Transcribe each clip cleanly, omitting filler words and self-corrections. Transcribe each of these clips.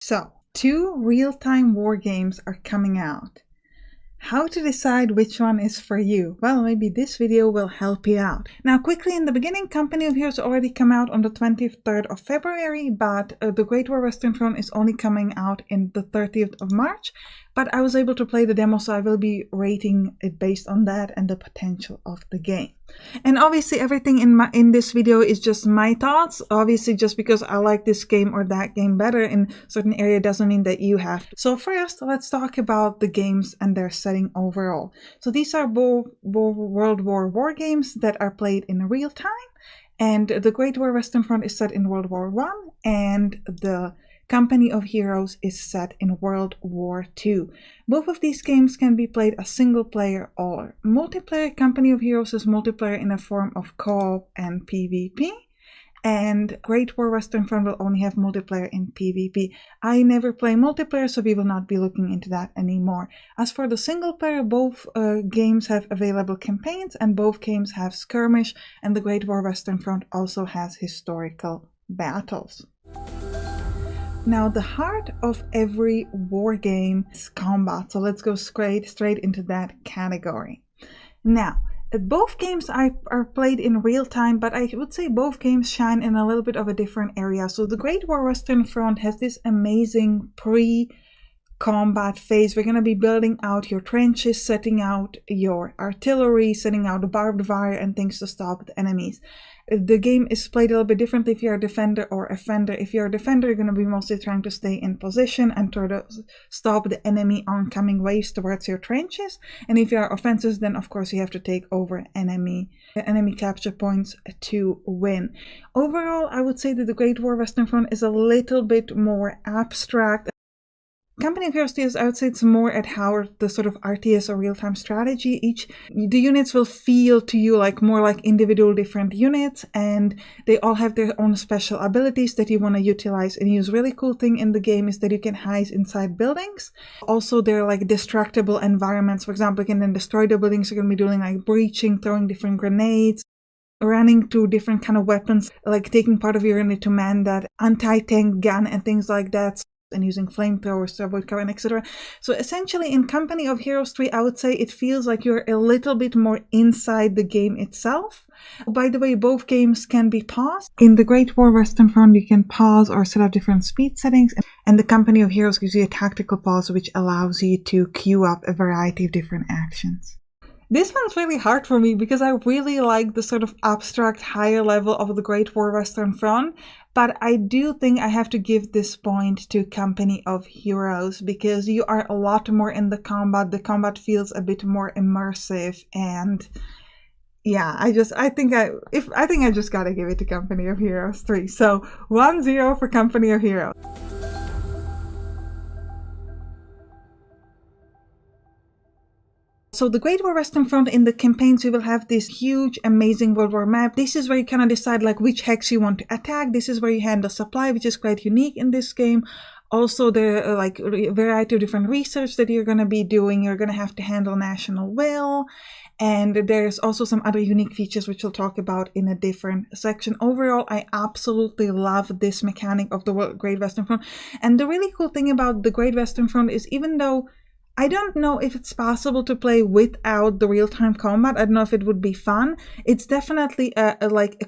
So, 2 real-time war games are coming out. How to decide which one is for you? Well, maybe this video will help you out. Now, quickly in the beginning, Company of Heroes already come out on the 23rd of February, but The Great War Western Front is only coming out in the 30th of March. But I was able to play the demo, so I will be rating it based on that and the potential of the game. And obviously everything in this video is just my thoughts. Obviously, just because I like this game or that game better in certain area doesn't mean that you have to. So first, let's talk about the games and their setting overall. So these are both World War games that are played in real time. And The Great War Western Front is set in World War I, and the Company of Heroes is set in World War II. Both of these games can be played as single player or multiplayer. Company of Heroes is multiplayer in a form of co-op and PvP. And Great War Western Front will only have multiplayer in PvP. I never play multiplayer, so we will not be looking into that anymore. As for the single player, both games have available campaigns and both games have skirmish, and the Great War Western Front also has historical battles. Now, the heart of every war game is combat, so let's go straight into that category. Now, both games are played in real time, but I would say both games shine in a little bit of a different area. So the Great War Western Front has this amazing pre-combat phase. We're going to be building out your trenches, setting out your artillery, setting out barbed wire and things to stop the enemies. The game is played a little bit differently if you're a defender or a fender. If you're a defender, you're going to be mostly trying to stay in position and try to stop the enemy oncoming waves towards your trenches. And if you are offensive, then of course you have to take over enemy capture points to win. Overall, I would say that the Great War Western Front is a little bit more abstract. Company of Heroes 2, I would say it's more at how the sort of RTS or real-time strategy. The units will feel to you like more like individual different units, and they all have their own special abilities that you want to utilize and use. Really cool thing in the game is that you can hide inside buildings. Also, they're like destructible environments. For example, you can then destroy the buildings. You're going to be doing like breaching, throwing different grenades, running to different kind of weapons, like taking part of your unit to man that anti-tank gun and things like that, and using flamethrowers to avoid cover, etc. So essentially in Company of Heroes 3, I would say it feels like you're a little bit more inside the game itself. By the way, both games can be paused. In the Great War Western Front, you can pause or set up different speed settings, and the Company of Heroes gives you a tactical pause, which allows you to queue up a variety of different actions. This one's really hard for me because I really like the sort of abstract higher level of the Great War Western Front, but I do think I have to give this point to Company of Heroes because you are a lot more in the combat. The combat feels a bit more immersive, and yeah, I think I just gotta give it to Company of Heroes 3. So 1-0 for Company of Heroes. So the Great War Western Front, in the campaigns, we will have this huge, amazing World War map. This is where you kind of decide like which hex you want to attack. This is where you handle supply, which is quite unique in this game. Also, there are like a variety of different research that you're going to be doing. You're going to have to handle national will. And there's also some other unique features which we'll talk about in a different section. Overall, I absolutely love this mechanic of the Great Western Front. And the really cool thing about the Great Western Front is, even though I don't know if it's possible to play without the real-time combat, I don't know if it would be fun, it's definitely a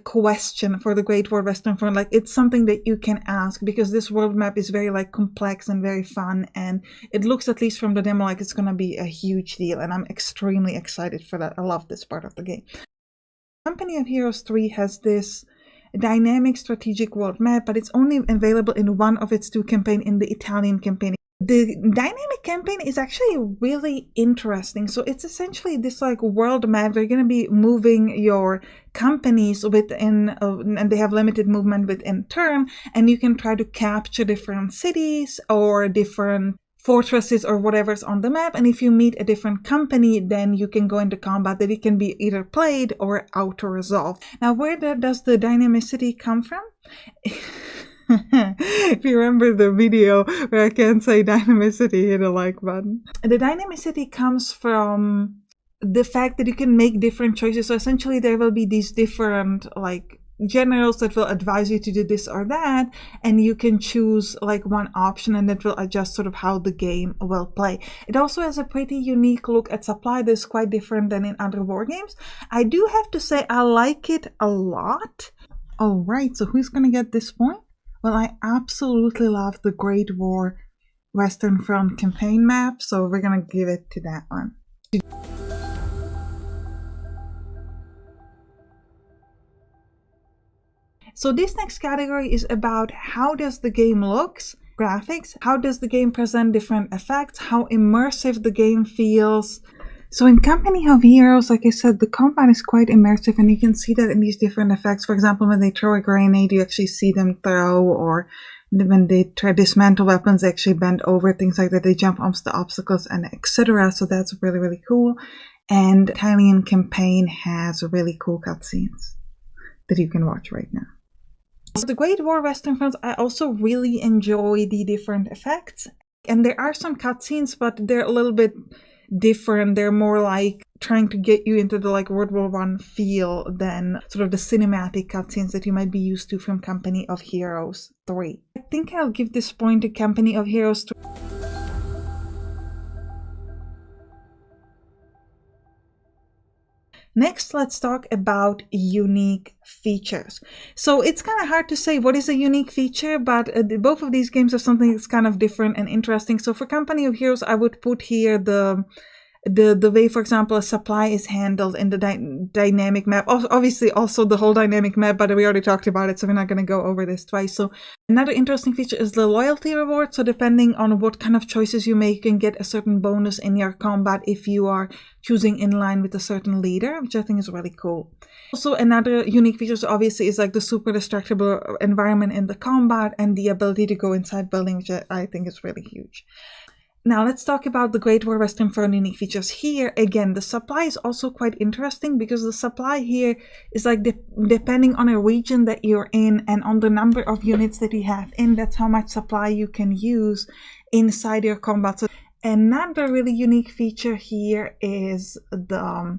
question for the Great War Western Front. Like, it's something that you can ask, because this world map is very like complex and very fun, and it looks, at least from the demo, like it's gonna be a huge deal, and I'm extremely excited for that. I love this part of the game. Company of Heroes 3 has this dynamic strategic world map, but it's only available in one of its 2 campaigns, in the Italian campaign. The dynamic campaign is actually really interesting. So it's essentially this like world map. They're going to be moving your companies within, and they have limited movement within turn, and you can try to capture different cities or different fortresses or whatever's on the map. And if you meet a different company, then you can go into combat that it can be either played or auto-resolved. Now, where does the dynamicity come from? If you remember the video where I can't say dynamicity, hit a like button. The dynamicity comes from the fact that you can make different choices. So essentially there will be these different like generals that will advise you to do this or that, and you can choose like one option and it will adjust sort of how the game will play. It also has a pretty unique look at supply that's quite different than in other war games. I do have to say I like it a lot. All right, so who's gonna get this point? Well, I absolutely love the Great War Western Front campaign map, so we're gonna give it to that one. So this next category is about how does the game looks, graphics, how does the game present different effects, how immersive the game feels. So in Company of Heroes, like I said, the combat is quite immersive and you can see that in these different effects. For example, when they throw a grenade, you actually see them throw, or when they try to dismantle weapons, they actually bend over, things like that. They jump onto the obstacles and etc. So that's really, really cool. And the Italian campaign has really cool cutscenes that you can watch right now. So the Great War Western Front, I also really enjoy the different effects. And there are some cutscenes, but they're a little bit different. They're more like trying to get you into the like World War I feel than sort of the cinematic cutscenes that you might be used to from Company of Heroes 3. I think I'll give this point to Company of Heroes 3. Next, let's talk about unique features. So it's kind of hard to say what is a unique feature, but both of these games are something that's kind of different and interesting. So for Company of Heroes, I would put here the way, for example, a supply is handled in the dynamic map. Obviously, also the whole dynamic map, but we already talked about it, so we're not going to go over this twice. So another interesting feature is the loyalty reward. So depending on what kind of choices you make, you can get a certain bonus in your combat if you are choosing in line with a certain leader, which I think is really cool. Also, another unique feature obviously is like the super destructible environment in the combat and the ability to go inside buildings, which I think is really huge. Now let's talk about the Great War Western Front unique features. Here again, the supply is also quite interesting because the supply here is like depending on a region that you're in and on the number of units that you have in, that's how much supply you can use inside your combat. So another really unique feature here is the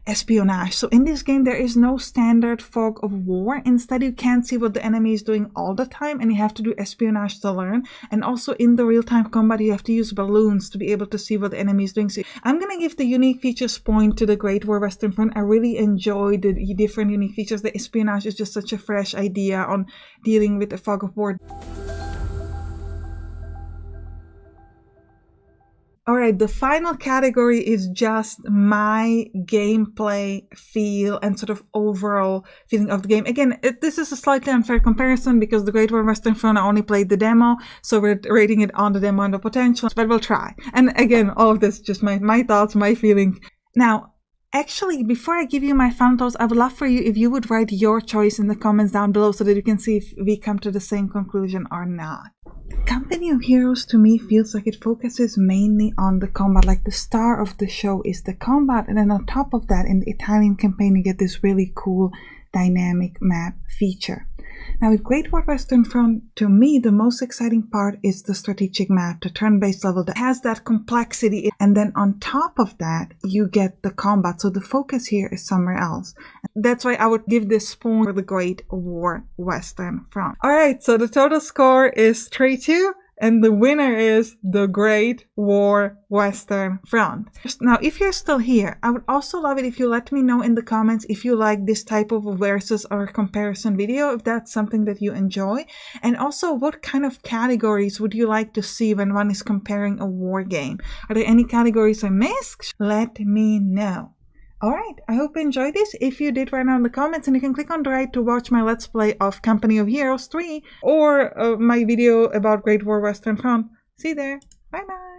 espionage. So in this game there is no standard fog of war. Instead, you can't see what the enemy is doing all the time and you have to do espionage to learn. And also in the real-time combat you have to use balloons to be able to see what the enemy is doing. So I'm gonna give the unique features point to the Great War Western Front. I really enjoy the different unique features. The espionage is just such a fresh idea on dealing with the fog of war. Alright, the final category is just my gameplay feel and sort of overall feeling of the game. Again, this is a slightly unfair comparison because the Great War Western Front, I only played the demo, so we're rating it on the demo and the potential, but we'll try. And again, all of this just my thoughts, my feeling. Now, actually, before I give you my final thoughts, I would love for you if you would write your choice in the comments down below so that you can see if we come to the same conclusion or not. Company of Heroes to me feels like it focuses mainly on the combat, like the star of the show is the combat, and then on top of that in the Italian campaign you get this really cool dynamic map feature. Now with Great War Western Front, to me the most exciting part is the strategic map, the turn-based level that has that complexity, and then on top of that you get the combat, so the focus here is somewhere else. That's why I would give this point for the Great War Western Front. Alright, so the total score is 3-2. And the winner is the Great War Western Front. Now, if you're still here, I would also love it if you let me know in the comments if you like this type of versus or comparison video, if that's something that you enjoy. And also, what kind of categories would you like to see when one is comparing a war game? Are there any categories I missed? Let me know. Alright, I hope you enjoyed this. If you did, write down in the comments, and you can click on the right to watch my Let's Play of Company of Heroes 3 or my video about Great War Western Front. See you there. Bye bye.